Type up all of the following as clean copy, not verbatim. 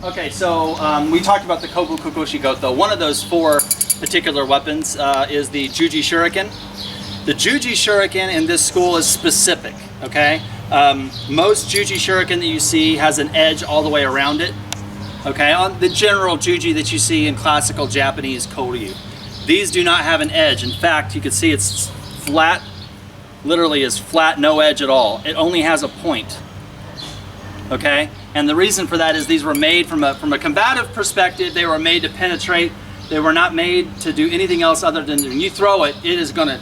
Okay, so we talked about the Kobu Kokoshi Goto. One of those 4 particular weapons is the JUJI Shuriken. The JUJI Shuriken in this school is specific, okay? Most JUJI Shuriken that you see has an edge all the way around it, okay? On the general JUJI that you see in classical Japanese Koryu. These do not have an edge. In fact, you can see it's flat, literally is flat, no edge at all. It only has a point, okay? And the reason for that is these were made from a combative perspective. They were made to penetrate. They were not made to do anything else other than when you throw it, it is going to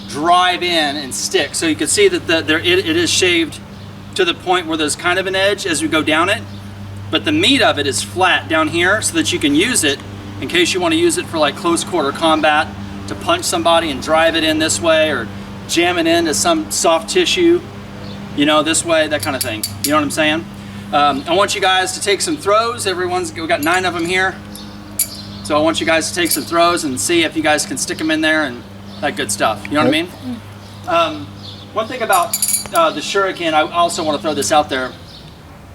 drive in and stick. So you can see that it is shaved to the point where there's kind of an edge as you go down it, but the meat of it is flat down here so that you can use it in case you want to use it for like close quarter combat, to punch somebody and drive it in this way, or jam it into some soft tissue, you know, this way, that kind of thing. You know what I'm saying? I want you guys to take some throws. We've got 9 of them here. So I want you guys to take some throws and see if you guys can stick them in there and that good stuff. You know what I mean? One thing about the Shuriken, I also want to throw this out there.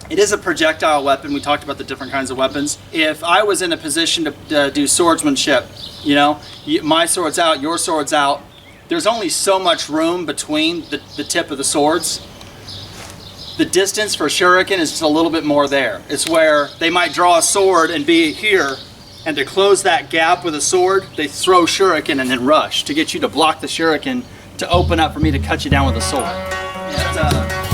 It is a projectile weapon. We talked about the different kinds of weapons. If I was in a position to do swordsmanship, you know, my sword's out, your sword's out, there's only so much room between the tip of the swords. The distance for Shuriken is just a little bit more there. It's where they might draw a sword and be here, and to close that gap with a sword, they throw Shuriken and then rush to get you to block the Shuriken to open up for me to cut you down with a sword.